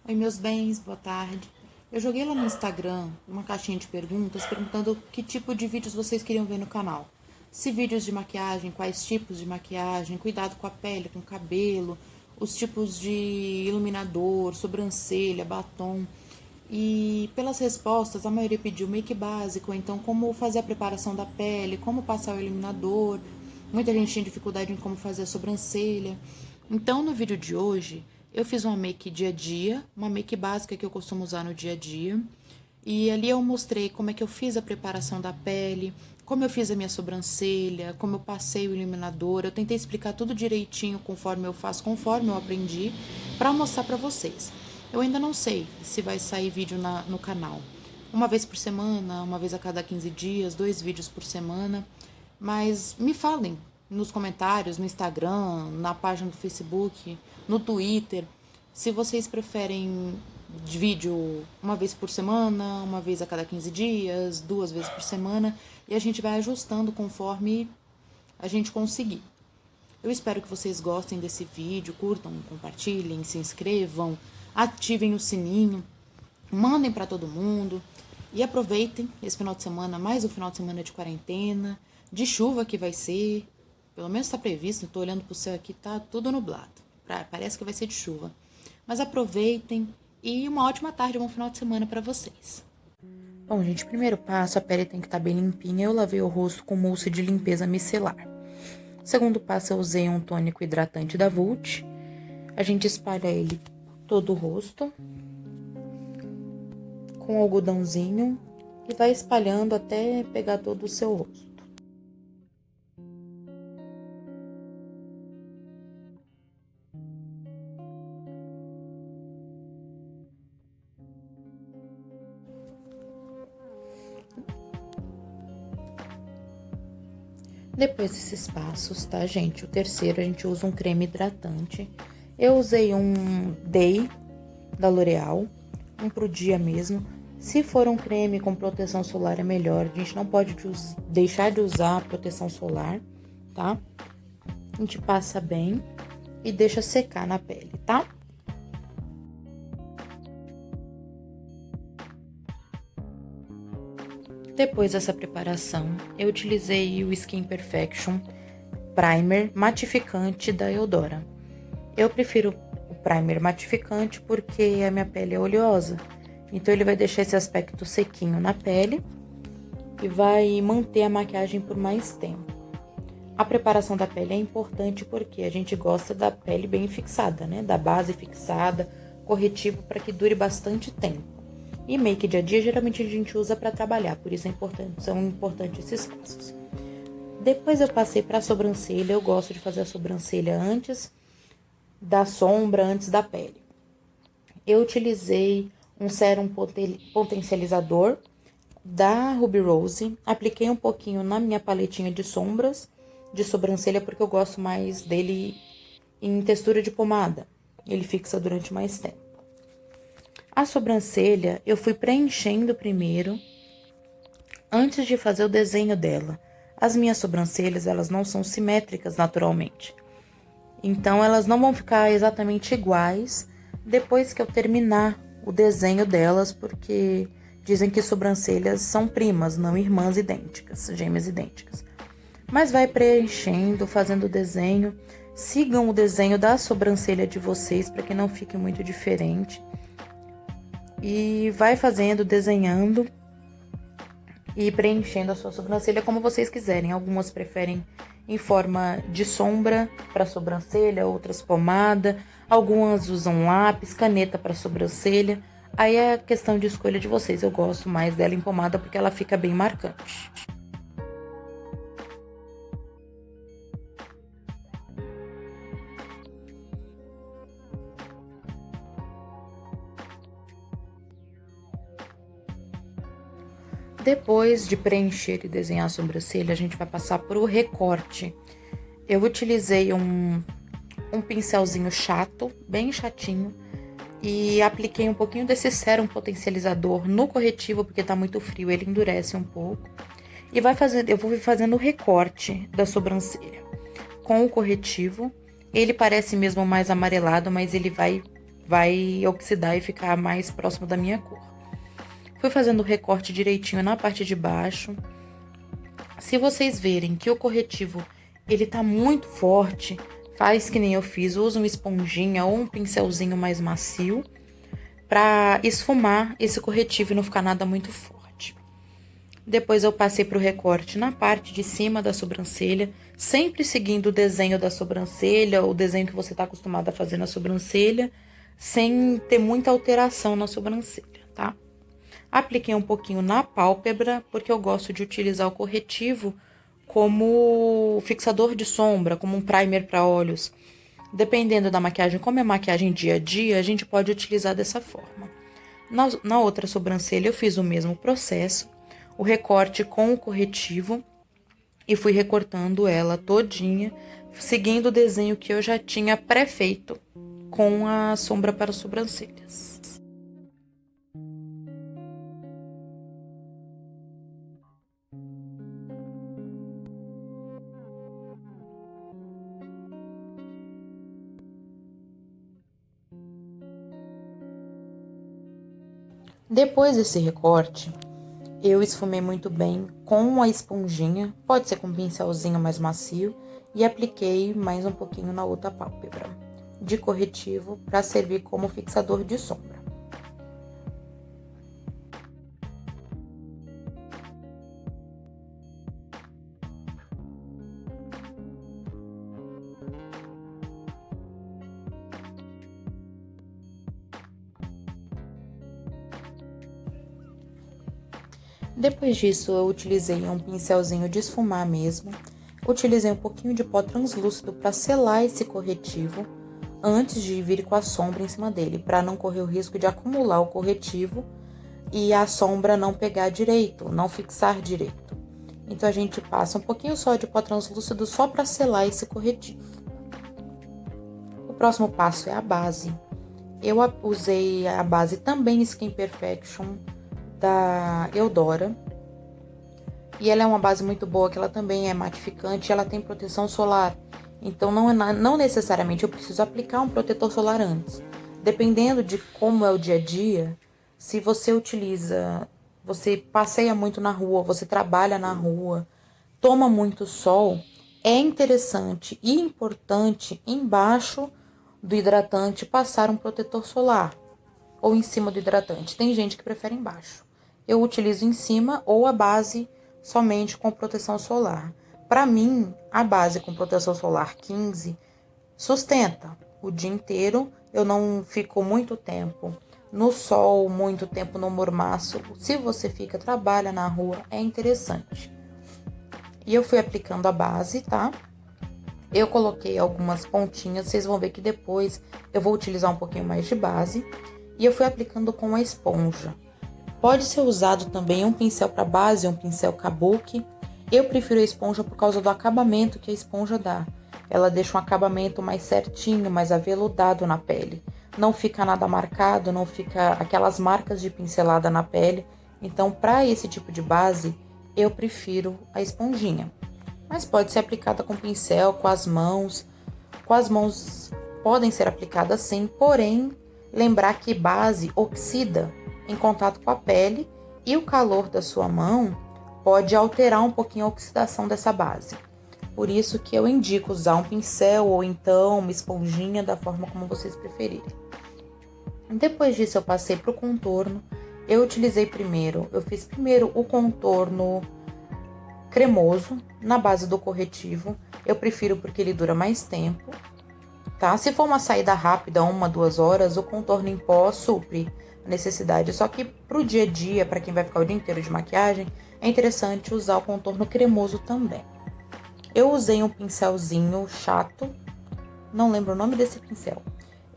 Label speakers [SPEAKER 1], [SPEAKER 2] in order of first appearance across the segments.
[SPEAKER 1] Oi, meus bens, boa tarde. Eu joguei lá no Instagram uma caixinha de perguntas perguntando que tipo de vídeos vocês queriam ver no canal. Se vídeos de maquiagem, quais tipos de maquiagem, cuidado com a pele, com o cabelo, os tipos de iluminador, sobrancelha, batom. E pelas respostas, a maioria pediu make básico, então como fazer a preparação da pele, como passar o iluminador. Muita gente tinha dificuldade em como fazer a sobrancelha. Então, no vídeo de hoje, eu fiz uma make dia a dia, uma make básica que eu costumo usar no dia a dia. E ali eu mostrei como é que eu fiz a preparação da pele, como eu fiz a minha sobrancelha, como eu passei o iluminador. Eu tentei explicar tudo direitinho conforme eu faço, conforme eu aprendi, para mostrar para vocês. Eu ainda não sei se vai sair vídeo no canal. Uma vez por semana, uma vez a cada 15 dias, 2 vídeos por semana. Mas me falem nos comentários, no Instagram, na página do Facebook, no Twitter, se vocês preferem vídeo uma vez por semana, uma vez a cada 15 dias, 2 vezes por semana, e a gente vai ajustando conforme a gente conseguir. Eu espero que vocês gostem desse vídeo, curtam, compartilhem, se inscrevam, ativem o sininho, mandem para todo mundo e aproveitem esse final de semana, mais um final de semana de quarentena, de chuva que vai ser, pelo menos está previsto, estou olhando para o céu aqui, tá tudo nublado, parece que vai ser de chuva. Mas aproveitem e uma ótima tarde, um bom final de semana para vocês. Bom, gente, primeiro passo, a pele tem que estar bem limpinha. Eu lavei o rosto com mousse de limpeza micelar. Segundo passo, eu usei um tônico hidratante da Vult. A gente espalha ele todo o rosto com algodãozinho e vai espalhando até pegar todo o seu rosto. Depois desses passos, tá, gente? O terceiro, a gente usa um creme hidratante. Eu usei um Day da L'Oreal, um pro dia mesmo. Se for um creme com proteção solar é melhor. A gente não pode deixar de usar a proteção solar, tá? A gente passa bem e deixa secar na pele, tá? Depois dessa preparação, eu utilizei o Skin Perfection Primer matificante da Eudora. Eu prefiro o primer matificante porque a minha pele é oleosa, então ele vai deixar esse aspecto sequinho na pele e vai manter a maquiagem por mais tempo. A preparação da pele é importante porque a gente gosta da pele bem fixada, né? Da base fixada, corretivo para que dure bastante tempo. E make dia a dia geralmente a gente usa para trabalhar, por isso são importantes esses passos. Depois eu passei para a sobrancelha, eu gosto de fazer a sobrancelha antes da sombra, antes da pele. Eu utilizei um sérum potencializador da Ruby Rose, apliquei um pouquinho na minha paletinha de sombras de sobrancelha porque eu gosto mais dele em textura de pomada, ele fixa durante mais tempo. A sobrancelha eu fui preenchendo primeiro, antes de fazer o desenho dela. As minhas sobrancelhas, elas não são simétricas naturalmente. Então, elas não vão ficar exatamente iguais depois que eu terminar o desenho delas, porque dizem que sobrancelhas são primas, não irmãs idênticas, gêmeas idênticas. Mas vai preenchendo, fazendo o desenho. Sigam o desenho da sobrancelha de vocês para que não fique muito diferente. E vai fazendo, desenhando e preenchendo a sua sobrancelha como vocês quiserem. Algumas preferem em forma de sombra para sobrancelha, outras pomada. Algumas usam lápis, caneta para sobrancelha. Aí é questão de escolha de vocês. Eu gosto mais dela em pomada porque ela fica bem marcante. Depois de preencher e desenhar a sobrancelha, a gente vai passar para o recorte. Eu utilizei um pincelzinho chato, bem chatinho, e apliquei um pouquinho desse sérum potencializador no corretivo, porque tá muito frio, ele endurece um pouco. E eu vou fazendo o recorte da sobrancelha com o corretivo. Ele parece mesmo mais amarelado, mas ele vai vai oxidar e ficar mais próximo da minha cor. Fui fazendo o recorte direitinho na parte de baixo. Se vocês verem que o corretivo ele tá muito forte, faz que nem eu fiz, usa uma esponjinha ou um pincelzinho mais macio para esfumar esse corretivo e não ficar nada muito forte. Depois eu passei para o recorte na parte de cima da sobrancelha, sempre seguindo o desenho da sobrancelha, o desenho que você está acostumado a fazer na sobrancelha, sem ter muita alteração na sobrancelha, tá? Apliquei um pouquinho na pálpebra, porque eu gosto de utilizar o corretivo como fixador de sombra, como um primer para olhos. Dependendo da maquiagem, como é maquiagem dia a dia, a gente pode utilizar dessa forma. Na outra sobrancelha eu fiz o mesmo processo, o recorte com o corretivo e fui recortando ela todinha, seguindo o desenho que eu já tinha pré-feito com a sombra para as sobrancelhas. Depois desse recorte, eu esfumei muito bem com a esponjinha, pode ser com um pincelzinho mais macio, e apliquei mais um pouquinho na outra pálpebra de corretivo para servir como fixador de sombra. Depois disso, eu utilizei um pincelzinho de esfumar mesmo. Utilizei um pouquinho de pó translúcido para selar esse corretivo antes de vir com a sombra em cima dele, para não correr o risco de acumular o corretivo e a sombra não pegar direito, não fixar direito. Então, a gente passa um pouquinho só de pó translúcido só para selar esse corretivo. O próximo passo é a base. Eu usei a base também Skin Perfection da Eudora. E ela é uma base muito boa, que ela também é matificante e ela tem proteção solar. Então, não necessariamente eu preciso aplicar um protetor solar antes. Dependendo de como é o dia a dia, se você passeia muito na rua, você trabalha na rua, toma muito sol, é interessante e importante embaixo do hidratante passar um protetor solar ou em cima do hidratante. Tem gente que prefere embaixo. Eu utilizo em cima ou a base somente com proteção solar. Para mim, a base com proteção solar 15 sustenta o dia inteiro. Eu não fico muito tempo no sol, muito tempo no mormaço. Se você trabalha na rua, é interessante. E eu fui aplicando a base, tá? Eu coloquei algumas pontinhas, vocês vão ver que depois eu vou utilizar um pouquinho mais de base. E eu fui aplicando com a esponja. Pode ser usado também um pincel para base, um pincel kabuki. Eu prefiro a esponja por causa do acabamento que a esponja dá. Ela deixa um acabamento mais certinho, mais aveludado na pele. Não fica nada marcado, não fica aquelas marcas de pincelada na pele. Então, para esse tipo de base, eu prefiro a esponjinha. Mas pode ser aplicada com pincel, com as mãos. Com as mãos podem ser aplicadas sim, porém, lembrar que base oxida em contato com a pele e o calor da sua mão pode alterar um pouquinho a oxidação dessa base. Por isso que eu indico usar um pincel ou então uma esponjinha, da forma como vocês preferirem. Depois disso eu passei para o contorno. Eu fiz primeiro o contorno cremoso na base do corretivo. Eu prefiro porque ele dura mais tempo, tá? Se for uma saída rápida, 1-2 horas, o contorno em pó supre a necessidade. Só que pro dia a dia, para quem vai ficar o dia inteiro de maquiagem, é interessante usar o contorno cremoso também. Eu usei um pincelzinho chato, não lembro o nome desse pincel.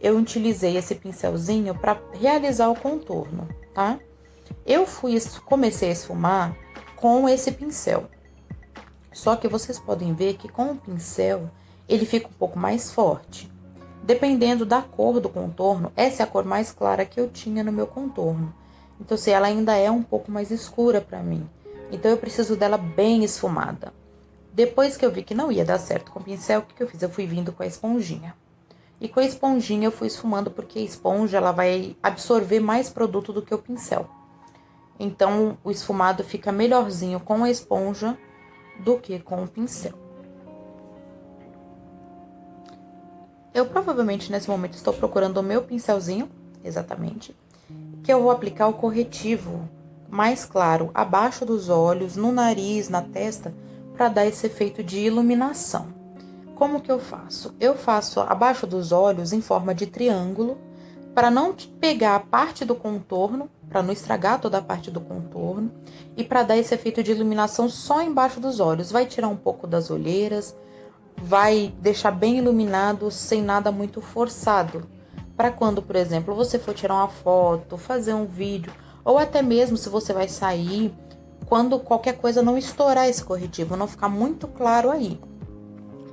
[SPEAKER 1] Eu utilizei esse pincelzinho para realizar o contorno, tá? Comecei a esfumar com esse pincel. Só que vocês podem ver que com o pincel, ele fica um pouco mais forte. Dependendo da cor do contorno, essa é a cor mais clara que eu tinha no meu contorno. Então, se ela ainda é um pouco mais escura para mim. Então, eu preciso dela bem esfumada. Depois que eu vi que não ia dar certo com o pincel, o que eu fiz? Eu fui vindo com a esponjinha. E com a esponjinha eu fui esfumando, porque a esponja ela vai absorver mais produto do que o pincel. Então o esfumado fica melhorzinho com a esponja do que com o pincel. Eu provavelmente nesse momento estou procurando o meu pincelzinho, exatamente, que eu vou aplicar o corretivo mais claro abaixo dos olhos, no nariz, na testa, para dar esse efeito de iluminação. Como que eu faço? Eu faço abaixo dos olhos em forma de triângulo, para não pegar a parte do contorno, para não estragar toda a parte do contorno, e para dar esse efeito de iluminação só embaixo dos olhos. Vai tirar um pouco das olheiras, vai deixar bem iluminado, sem nada muito forçado. Para quando, por exemplo, você for tirar uma foto, fazer um vídeo, ou até mesmo se você vai sair, quando qualquer coisa não estourar esse corretivo, não ficar muito claro aí.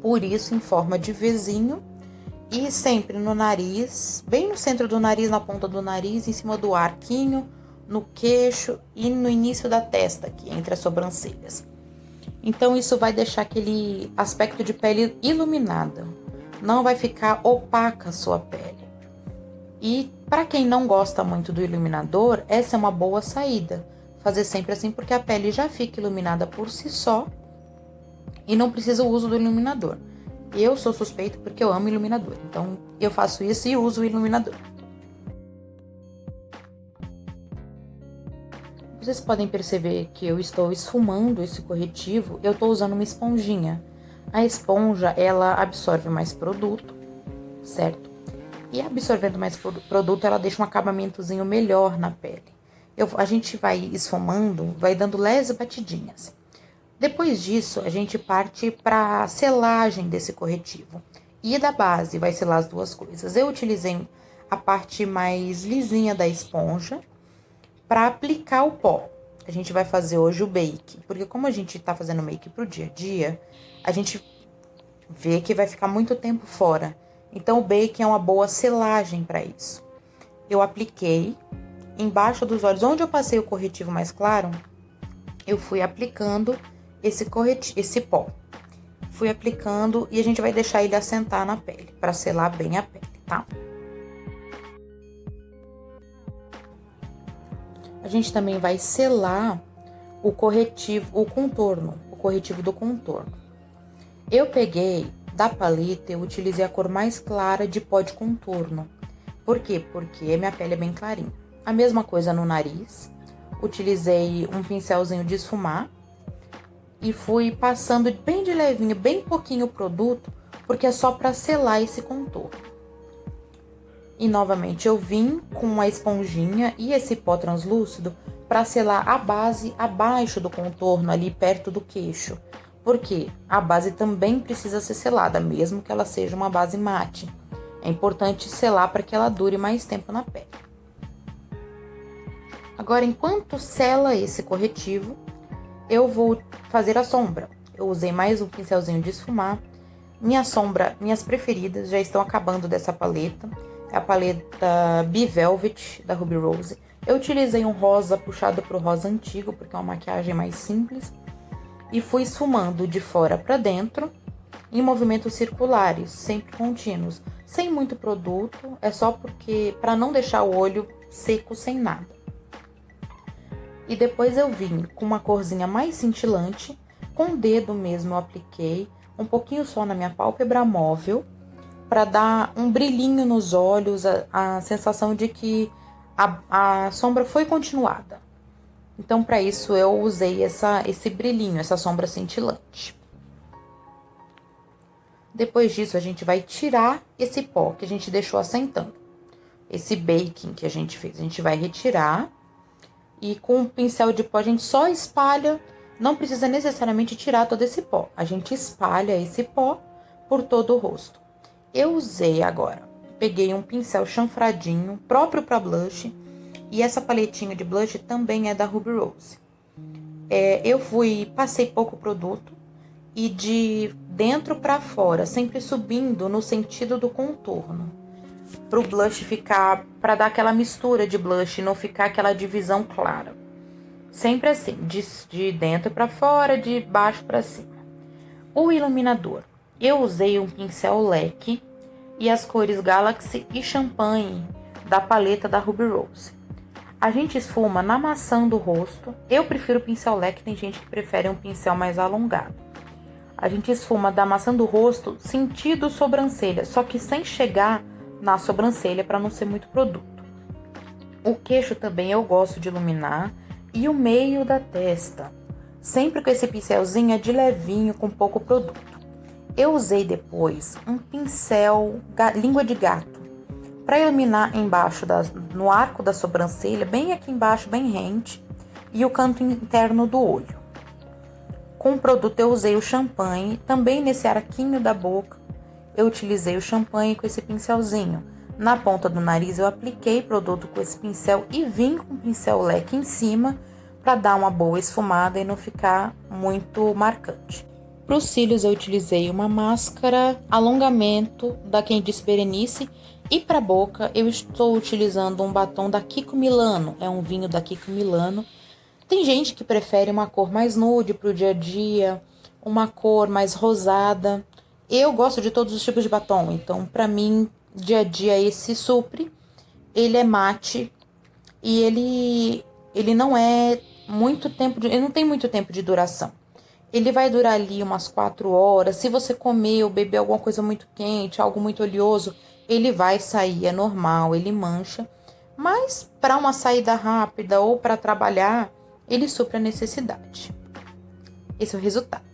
[SPEAKER 1] Por isso, em forma de Vzinho, e sempre no nariz, bem no centro do nariz, na ponta do nariz, em cima do arquinho, no queixo e no início da testa, aqui entre as sobrancelhas. Então isso vai deixar aquele aspecto de pele iluminada, não vai ficar opaca a sua pele. E para quem não gosta muito do iluminador, essa é uma boa saída. Fazer sempre assim, porque a pele já fica iluminada por si só e não precisa o uso do iluminador. Eu sou suspeita porque eu amo iluminador, então eu faço isso e uso o iluminador. Vocês podem perceber que eu estou esfumando esse corretivo, eu estou usando uma esponjinha. A esponja, ela absorve mais produto, certo? E absorvendo mais produto, ela deixa um acabamentozinho melhor na pele. A gente vai esfumando, vai dando leves batidinhas. Depois disso, a gente parte para a selagem desse corretivo. E da base, vai selar as duas coisas. Eu utilizei a parte mais lisinha da esponja para aplicar o pó. A gente vai fazer hoje o bake, porque como a gente tá fazendo make pro dia a dia, a gente vê que vai ficar muito tempo fora. Então o bake é uma boa selagem para isso. Eu apliquei embaixo dos olhos, onde eu passei o corretivo mais claro, eu fui aplicando esse pó. Fui aplicando e a gente vai deixar ele assentar na pele, para selar bem a pele, tá? A gente também vai selar o corretivo do contorno. Eu peguei da paleta, eu utilizei a cor mais clara de pó de contorno. Por quê? Porque minha pele é bem clarinha. A mesma coisa no nariz. Utilizei um pincelzinho de esfumar e fui passando bem de levinho, bem pouquinho o produto, porque é só para selar esse contorno. E novamente eu vim com uma esponjinha e esse pó translúcido para selar a base abaixo do contorno, ali perto do queixo. Porque a base também precisa ser selada, mesmo que ela seja uma base mate. É importante selar para que ela dure mais tempo na pele. Agora, enquanto sela esse corretivo, eu vou fazer a sombra. Eu usei mais um pincelzinho de esfumar. Minhas preferidas já estão acabando dessa paleta. É a paleta Be Velvet, da Ruby Rose. Eu utilizei um rosa puxado pro rosa antigo, porque é uma maquiagem mais simples. E fui esfumando de fora para dentro, em movimentos circulares, sempre contínuos. Sem muito produto, é só porque para não deixar o olho seco sem nada. E depois eu vim com uma corzinha mais cintilante, com o dedo mesmo eu apliquei, um pouquinho só na minha pálpebra móvel, para dar um brilhinho nos olhos, a sensação de que a sombra foi continuada. Então, para isso, eu usei esse brilhinho, essa sombra cintilante. Depois disso, a gente vai tirar esse pó que a gente deixou assentando. Esse baking que a gente fez, a gente vai retirar. E com o pincel de pó, a gente só espalha, não precisa necessariamente tirar todo esse pó. A gente espalha esse pó por todo o rosto. Eu usei agora, peguei um pincel chanfradinho, próprio para blush, e essa paletinha de blush também é da Ruby Rose. Passei pouco produto e de dentro para fora, sempre subindo no sentido do contorno. Pro blush ficar, para dar aquela mistura de blush e não ficar aquela divisão clara. Sempre assim, de dentro para fora, de baixo para cima. O iluminador. Eu usei um pincel leque e as cores Galaxy e Champagne da paleta da Ruby Rose. A gente esfuma na maçã do rosto. Eu prefiro pincel leque, tem gente que prefere um pincel mais alongado. A gente esfuma da maçã do rosto sentido sobrancelha, só que sem chegar na sobrancelha para não ser muito produto. O queixo também eu gosto de iluminar e o meio da testa. Sempre com esse pincelzinho de levinho com pouco produto. Eu usei depois um pincel língua de gato para iluminar embaixo, no arco da sobrancelha, bem aqui embaixo, bem rente, e o canto interno do olho. Com o produto eu usei o champanhe, também nesse arquinho da boca, eu utilizei o champanhe com esse pincelzinho. Na ponta do nariz eu apliquei produto com esse pincel e vim com o pincel leque em cima para dar uma boa esfumada e não ficar muito marcante. Para os cílios eu utilizei uma máscara alongamento da Quem Disse Berenice e para a boca eu estou utilizando um batom da Kiko Milano, é um vinho da Kiko Milano. Tem gente que prefere uma cor mais nude para o dia a dia, uma cor mais rosada. Eu gosto de todos os tipos de batom, então para mim, dia a dia esse supre. Ele é mate e ele não é muito tempo, ele não tem muito tempo de duração. Ele vai durar ali umas 4 horas. Se você comer ou beber alguma coisa muito quente, algo muito oleoso, ele vai sair, é normal, ele mancha. Mas para uma saída rápida ou para trabalhar, ele supre a necessidade. Esse é o resultado.